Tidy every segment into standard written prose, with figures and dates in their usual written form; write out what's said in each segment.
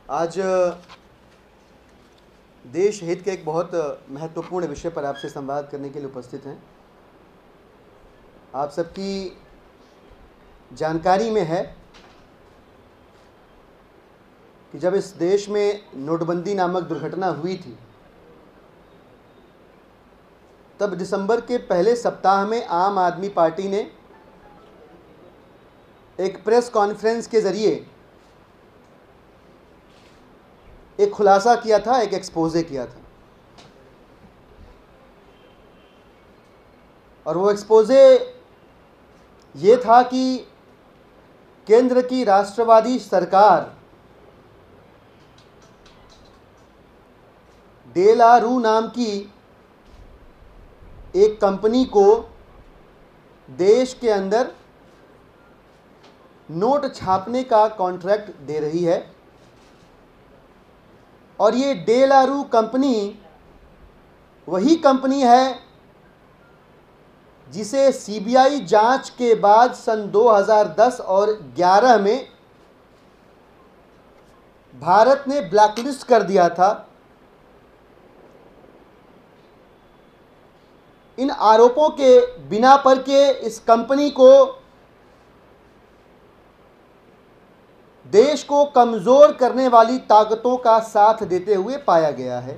आज देश हित के एक बहुत महत्वपूर्ण विषय पर आपसे संवाद करने के लिए उपस्थित हैं। आप सबकी जानकारी में है कि जब इस देश में नोटबंदी नामक दुर्घटना हुई थी, तब दिसंबर के पहले सप्ताह में आम आदमी पार्टी ने एक प्रेस कॉन्फ्रेंस के ज़रिए एक खुलासा किया था, एक एक्सपोजे किया था। और वो एक्सपोजे ये था कि केंद्र की राष्ट्रवादी सरकार डेलारू नाम की एक कंपनी को देश के अंदर नोट छापने का कॉन्ट्रैक्ट दे रही है। और ये डेलारू कंपनी वही कंपनी है जिसे सीबीआई जांच के बाद सन 2010 और 11 में भारत ने ब्लैकलिस्ट कर दिया था। इन आरोपों के बिना पर के इस कंपनी को देश को कमज़ोर करने वाली ताकतों का साथ देते हुए पाया गया है।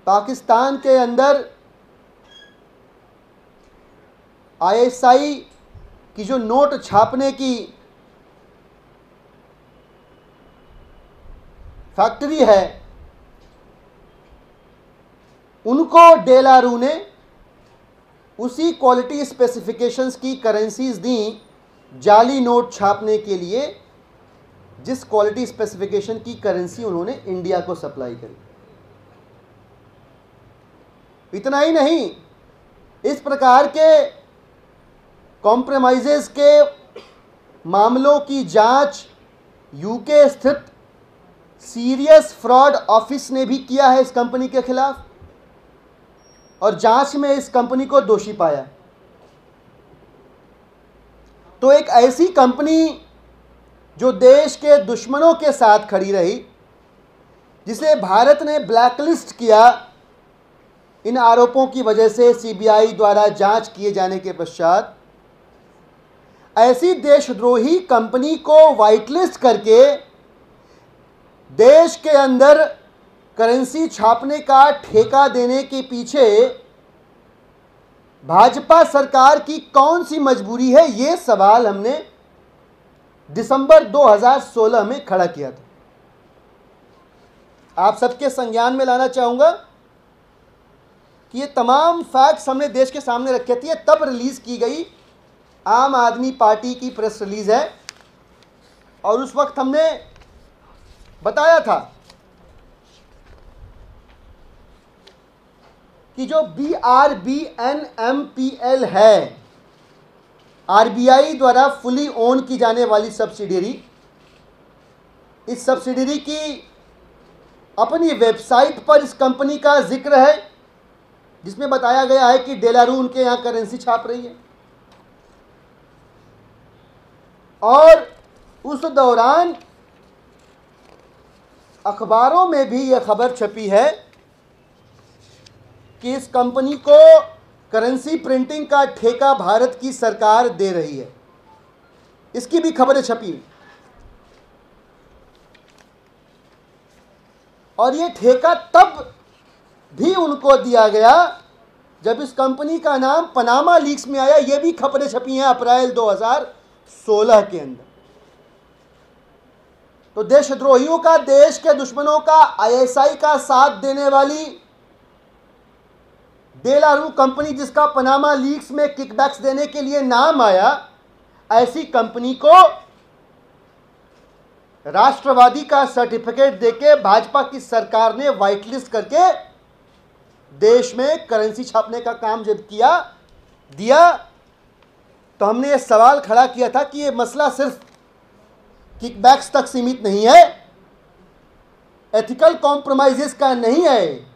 पाकिस्तान के अंदर आईएसआई की जो नोट छापने की फैक्ट्री है, उनको डेलारू ने उसी क्वालिटी स्पेसिफिकेशंस की करेंसीज दी जाली नोट छापने के लिए, जिस क्वालिटी स्पेसिफिकेशन की करेंसी उन्होंने इंडिया को सप्लाई करी। इतना ही नहीं, इस प्रकार के कॉम्प्रोमाइजेस के मामलों की जांच यूके स्थित सीरियस फ्रॉड ऑफिस ने भी किया है इस कंपनी के खिलाफ, और जांच में इस कंपनी को दोषी पाया। तो एक ऐसी कंपनी जो देश के दुश्मनों के साथ खड़ी रही, जिसे भारत ने ब्लैकलिस्ट किया, इन आरोपों की वजह से सीबीआई द्वारा जांच किए जाने के पश्चात ऐसी देशद्रोही कंपनी को व्हाइटलिस्ट करके देश के अंदर करेंसी छापने का ठेका देने के पीछे भाजपा सरकार की कौन सी मजबूरी है, ये सवाल हमने दिसंबर 2016 में खड़ा किया था। आप सबके संज्ञान में लाना चाहूंगा कि ये तमाम फैक्ट्स हमने देश के सामने रखे थे। तब रिलीज की गई आम आदमी पार्टी की प्रेस रिलीज है, और उस वक्त हमने बताया था कि जो BRBNMPL है, आरबीआई द्वारा फुली ओन की जाने वाली सब्सिडियरी, इस सब्सिडियरी की अपनी वेबसाइट पर इस कंपनी का जिक्र है, जिसमें बताया गया है कि डेलारू उनके यहां करेंसी छाप रही है। और उस दौरान अखबारों में भी यह खबर छपी है कि इस कंपनी को करेंसी प्रिंटिंग का ठेका भारत की सरकार दे रही है। इसकी भी खबरें छपी। और ये ठेका तब भी उनको दिया गया जब इस कंपनी का नाम पनामा लीक्स में आया। ये भी खबरें छपी हैं अप्रैल 2016 के अंदर। तो देशद्रोहियों का, देश के दुश्मनों का, आईएसआई का साथ देने वाली डेलारू कंपनी, जिसका पनामा लीक्स में किकबैक्स देने के लिए नाम आया, ऐसी कंपनी को राष्ट्रवादी का सर्टिफिकेट देके भाजपा की सरकार ने व्हाइटलिस्ट करके देश में करेंसी छापने का काम जब दिया, तो हमने ये सवाल खड़ा किया था कि ये मसला सिर्फ किकबैक्स तक सीमित नहीं है, एथिकल कॉम्प्रोमाइजेस का नहीं है,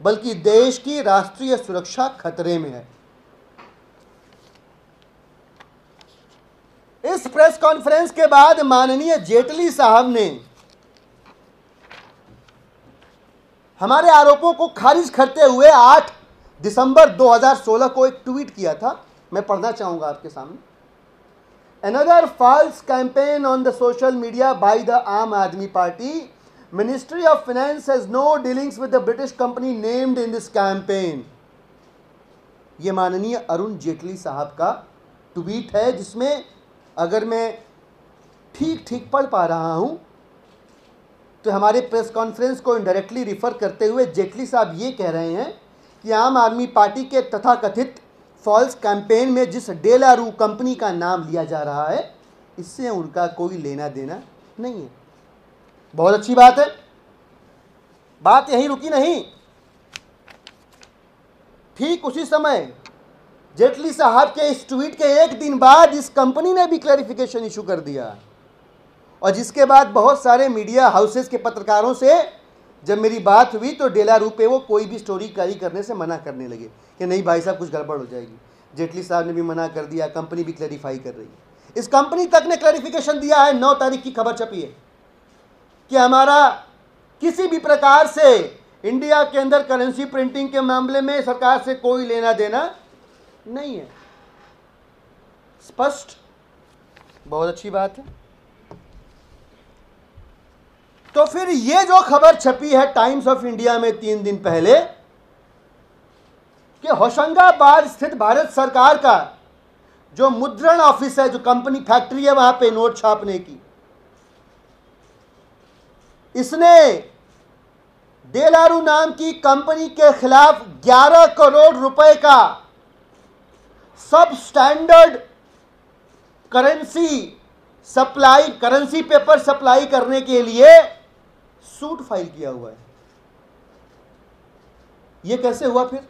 बल्कि देश की राष्ट्रीय सुरक्षा खतरे में है। इस प्रेस कॉन्फ्रेंस के बाद माननीय जेटली साहब ने हमारे आरोपों को खारिज करते हुए 8 दिसंबर 2016 को एक ट्वीट किया था, मैं पढ़ना चाहूंगा आपके सामने। Another false campaign on the social media by the Aam Aadmi Party. Ministry of Finance has no dealings with the British company named in this campaign. ये माननीय अरुण जेटली साहब का ट्वीट है, जिसमें अगर मैं ठीक पढ़ पा रहा हूं तो हमारे प्रेस कॉन्फ्रेंस को इनडायरेक्टली रिफर करते हुए जेटली साहब ये कह रहे हैं कि आम आदमी पार्टी के तथाकथित फॉल्स कैंपेन में जिस डेलारू कंपनी का नाम लिया जा रहा है, इससे उनका कोई लेना देना नहीं है। बहुत अच्छी बात है। बात यहीं रुकी नहीं। ठीक उसी समय जेटली साहब के इस ट्वीट के एक दिन बाद इस कंपनी ने भी क्लैरिफिकेशन इशू कर दिया, और जिसके बाद बहुत सारे मीडिया हाउसेस के पत्रकारों से जब मेरी बात हुई तो डेलारू पे वो कोई भी स्टोरी कैरी करने से मना करने लगे कि नहीं भाई साहब, कुछ गड़बड़ हो जाएगी। जेटली साहब ने भी मना कर दिया, कंपनी भी क्लैरिफाई कर रही है। इस कंपनी तक ने क्लैरिफिकेशन दिया है, 9 तारीख की खबर छपी है कि हमारा किसी भी प्रकार से इंडिया के अंदर करेंसी प्रिंटिंग के मामले में सरकार से कोई लेना देना नहीं है। स्पष्ट, बहुत अच्छी बात है। तो फिर ये जो खबर छपी है टाइम्स ऑफ इंडिया में 3 दिन पहले कि होशंगाबाद स्थित भारत सरकार का जो मुद्रण ऑफिस है, जो कंपनी फैक्ट्री है वहां पे नोट छापने की, इसने डेलारू नाम की कंपनी के खिलाफ 11 करोड़ रुपए का सब स्टैंडर्ड करेंसी पेपर सप्लाई करने के लिए सूट फाइल किया हुआ है। यह कैसे हुआ फिर?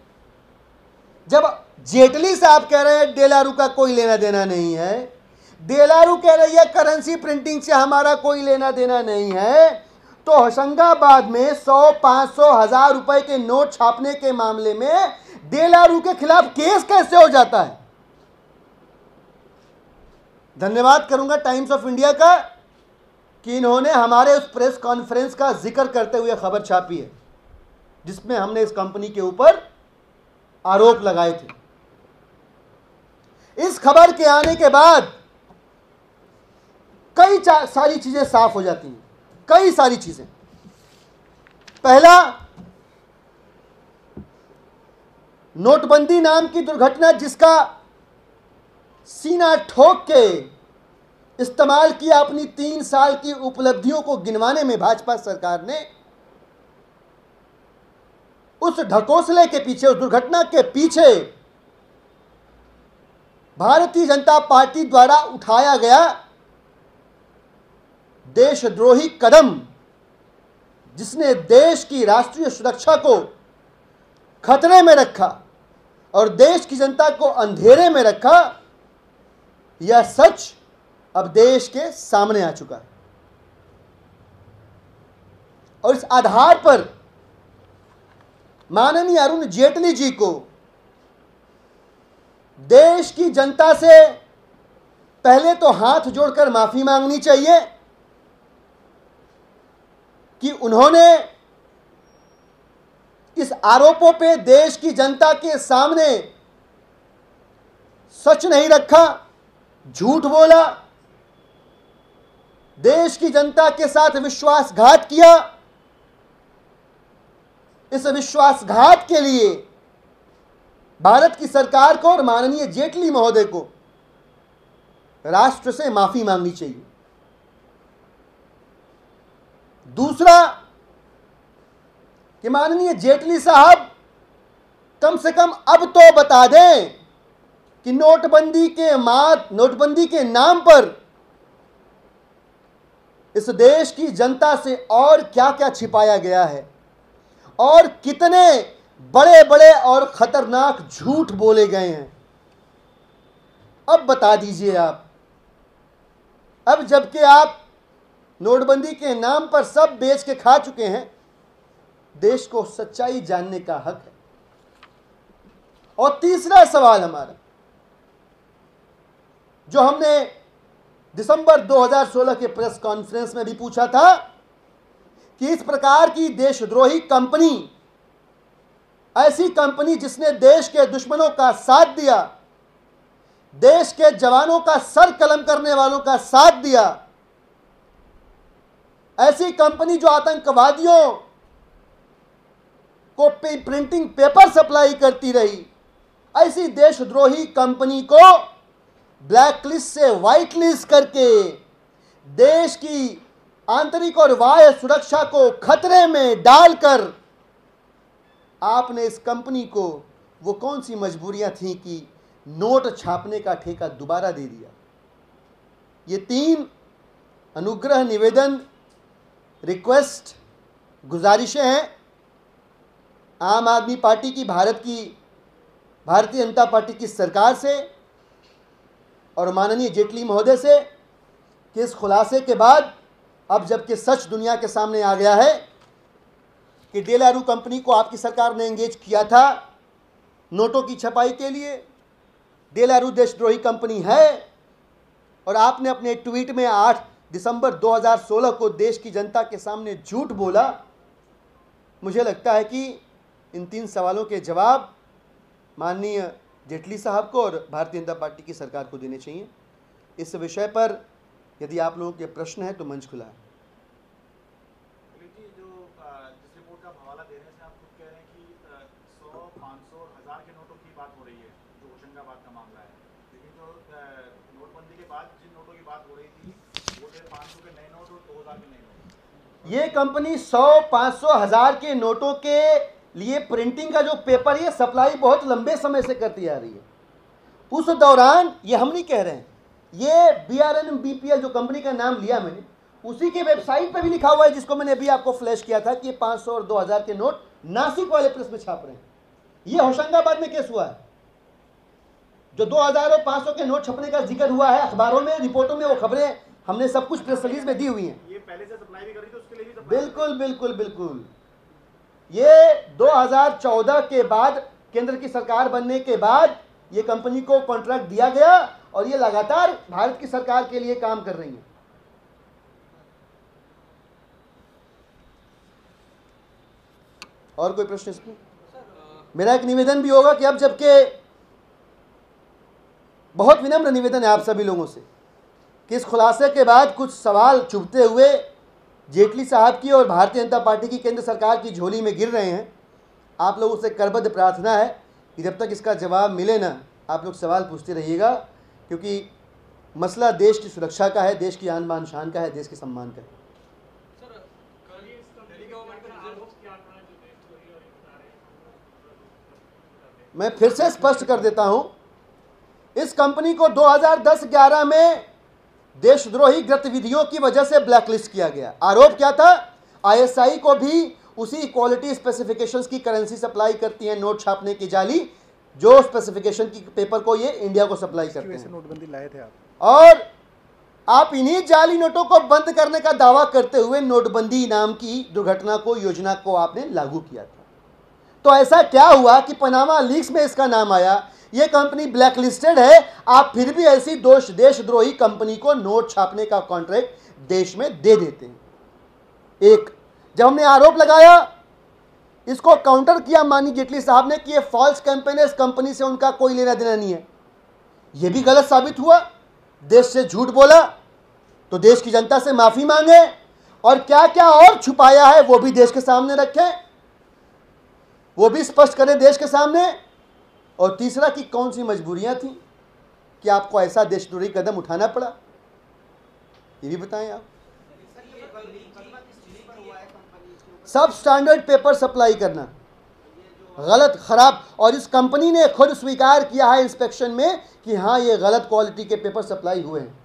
जब जेटली साहब कह रहे हैं डेलारू का कोई लेना देना नहीं है, डेलारू कह रही है करेंसी प्रिंटिंग से हमारा कोई लेना देना नहीं है, तो होशंगाबाद में 100, 500, 1000 रुपए के नोट छापने के मामले में डेलारू के खिलाफ केस कैसे हो जाता है? धन्यवाद करूंगा टाइम्स ऑफ इंडिया का कि इन्होंने हमारे उस प्रेस कॉन्फ्रेंस का जिक्र करते हुए खबर छापी है जिसमें हमने इस कंपनी के ऊपर आरोप लगाए थे। इस खबर के आने के बाद कई सारी चीजें साफ हो जाती हैं, कई सारी चीजें। पहला, नोटबंदी नाम की दुर्घटना जिसका सीना ठोक के इस्तेमाल किया अपनी 3 साल की उपलब्धियों को गिनवाने में भाजपा सरकार ने, उस ढकोसले के पीछे, उस दुर्घटना के पीछे भारतीय जनता पार्टी द्वारा उठाया गया देशद्रोही कदम, जिसने देश की राष्ट्रीय सुरक्षा को खतरे में रखा और देश की जनता को अंधेरे में रखा, यह सच अब देश के सामने आ चुका है। और इस आधार पर माननीय अरुण जेटली जी को देश की जनता से पहले तो हाथ जोड़कर माफी मांगनी चाहिए कि उन्होंने इस आरोपों पे देश की जनता के सामने सच नहीं रखा, झूठ बोला, देश की जनता के साथ विश्वासघात किया। इस विश्वासघात के लिए भारत की सरकार को और माननीय जेटली महोदय को राष्ट्र से माफी मांगनी चाहिए। दूसरा कि माननीय जेटली साहब कम से कम अब तो बता दें कि नोटबंदी के नाम पर इस देश की जनता से और क्या क्या छिपाया गया है और कितने बड़े बड़े और खतरनाक झूठ बोले गए हैं। अब बता दीजिए आप। अब जबकि आप नोटबंदी के नाम पर सब बेच के खा चुके हैं, देश को सच्चाई जानने का हक है। और तीसरा सवाल हमारा, जो हमने दिसंबर 2016 के प्रेस कॉन्फ्रेंस में भी पूछा था कि इस प्रकार की देशद्रोही कंपनी, ऐसी कंपनी जिसने देश के दुश्मनों का साथ दिया, देश के जवानों का सर कलम करने वालों का साथ दिया, ऐसी कंपनी जो आतंकवादियों को प्रिंटिंग पेपर सप्लाई करती रही, ऐसी देशद्रोही कंपनी को ब्लैक लिस्ट से व्हाइट लिस्ट करके देश की आंतरिक और बाह्य सुरक्षा को खतरे में डालकर आपने इस कंपनी को वो कौन सी मजबूरियां थी कि नोट छापने का ठेका दोबारा दे दिया। ये 3 अनुग्रह, निवेदन, रिक्वेस्ट, गुजारिशें हैं आम आदमी पार्टी की, भारतीय जनता पार्टी की सरकार से और माननीय जेटली महोदय से कि इस खुलासे के बाद, अब जबकि सच दुनिया के सामने आ गया है कि डेलारू कंपनी को आपकी सरकार ने एंगेज किया था नोटों की छपाई के लिए, डेलारू देशद्रोही कंपनी है, और आपने अपने ट्वीट में 8 दिसंबर 2016 को देश की जनता के सामने झूठ बोला। मुझे लगता है कि इन 3 सवालों के जवाब माननीय जेटली साहब को और भारतीय जनता पार्टी की सरकार को देने चाहिए। इस विषय पर यदि आप लोगों के प्रश्न हैं तो मंच खुला है। जिस रिपोर्ट का हवाला दे रहे हैं आप खुद कह रहे हैं कि 100, 500 और 1000 के नोटों की बात हो रही है, जो होशंगाबाद का मामला है। लेकिन जो नोटबंदी के बाद जिन नोटों की बात हो रही थी वो थे 500 के नए नोट और 2000 के नए नोट। ये कंपनी 100, 500, 1000 के नोटों के लिए प्रिंटिंग का जो पेपर है सप्लाई बहुत लंबे समय से करती आ रही है। उस दौरान, ये हम नहीं कह रहे हैं, ये BRNM BPL जो कंपनी का नाम लिया मैंने, उसी के वेबसाइट पे भी लिखा हुआ है, जिसको मैंने अभी आपको फ्लैश किया था कि ये 500 और 2000 के नोट नासिक वाले प्रेस में छाप रहे हैं। ये होशंगाबाद में केस हुआ है, जो 2000 और 500 के नोट छपने का जिक्र हुआ है अखबारों में, रिपोर्टों में, वो खबरें हमने सब कुछ प्रेस रिलीज में दी हुई हैं। ये पहले से सप्लाई भी कर रही थी, उसके लिए भी बिल्कुल बिल्कुल बिल्कुल। ये 2014 के बाद, केंद्र की सरकार बनने के बाद ये कंपनी को कॉन्ट्रैक्ट दिया गया और ये लगातार भारत की सरकार के लिए काम कर रही है। और कोई प्रश्न इसमें? मेरा एक निवेदन भी होगा कि अब जबकि बहुत विनम्र निवेदन है आप सभी लोगों से कि इस खुलासे के बाद कुछ सवाल चुभते हुए जेटली साहब की और भारतीय जनता पार्टी की केंद्र सरकार की झोली में गिर रहे हैं। आप लोगों से करबद्ध प्रार्थना है कि जब तक इसका जवाब मिले ना, आप लोग सवाल पूछते रहिएगा, क्योंकि मसला देश की सुरक्षा का है, देश की आन बान शान का है, देश के सम्मान का है। मैं फिर से स्पष्ट कर देता हूं, इस कंपनी को 2010-11 में देशद्रोही गतिविधियों की वजह से ब्लैकलिस्ट किया गया। आरोप क्या था? ISI को भी उसी क्वालिटी स्पेसिफिकेशंस की करेंसी सप्लाई करती है, नोट छापने की जाली, जो स्पेसिफिकेशन की पेपर को ये इंडिया को सप्लाई करते हैं। नोटबंदी लाए थे आप, और आप इन्हीं जाली नोटों को बंद करने का दावा करते हुए नोटबंदी नाम की दुर्घटना को, योजना को आपने लागू किया था। तो ऐसा क्या हुआ कि पनामा लीक्स में इसका नाम आया, ये कंपनी ब्लैकलिस्टेड है, आप फिर भी ऐसी देशद्रोही कंपनी को नोट छापने का कॉन्ट्रैक्ट देश में दे देते हैं। एक, जब हमने आरोप लगाया, इसको काउंटर किया माननीय जेटली साहब ने कि ये फॉल्स कैंपेन है, इस कंपनी से उनका कोई लेना देना नहीं है। ये भी गलत साबित हुआ, देश से झूठ बोला, तो देश की जनता से माफी मांगे और क्या क्या और छुपाया है वो भी देश के सामने रखें, वो भी स्पष्ट करें देश के सामने। और तीसरा कि कौन सी मजबूरियां थी कि आपको ऐसा देशद्रोही कदम उठाना पड़ा, ये भी बताएं आप। सब स्टैंडर्ड पेपर सप्लाई करना गलत, खराब, और इस कंपनी ने खुद स्वीकार किया है इंस्पेक्शन में कि हाँ ये गलत क्वालिटी के पेपर सप्लाई हुए हैं।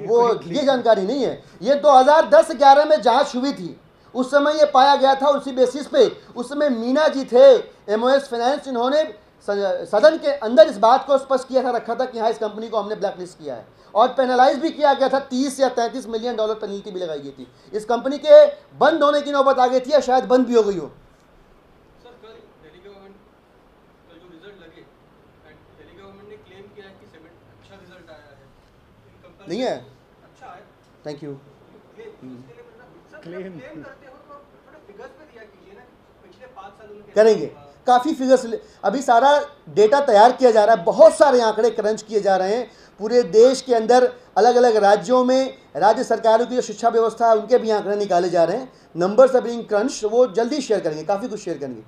वो ये जानकारी नहीं है। ये 2010-11 में जांच हुई थी, उस समय ये पाया गया था, उसी बेसिस पे उस समय मीना जी थे MOS फाइनेंस, इन्होंने सदन के अंदर इस बात को स्पष्ट किया था, रखा था कि हाँ इस कंपनी को हमने ब्लैकलिस्ट किया है और पेनलाइज भी किया गया था। 30 या 33 मिलियन डॉलर पेनल्टी भी लगाई गई थी। इस कंपनी के बंद होने की नौबत आ गई थी या शायद बंद भी हो गई हो। सर कल दिल्ली गवर्नमेंट जो रिजल्ट लगे, दिल्ली गवर्नमेंट ने क्लेम किया है कि अच्छा रिजल्ट आया है, नहीं है? अच्छा है। Thank you. क्लेम करते हो तो थोड़े फिगर्स पे दिया कीजिए ना, पिछले 5 सालों में करेंगे, काफ़ी फिगर्स अभी सारा डेटा तैयार किया जा रहा है, बहुत सारे आंकड़े क्रंच किए जा रहे हैं पूरे देश के अंदर, अलग अलग राज्यों में राज्य सरकारों की जो शिक्षा व्यवस्था है उनके भी आंकड़े निकाले जा रहे हैं, नंबर्स आर बीइंग क्रंच, वो जल्दी शेयर करेंगे, काफ़ी कुछ शेयर करेंगे।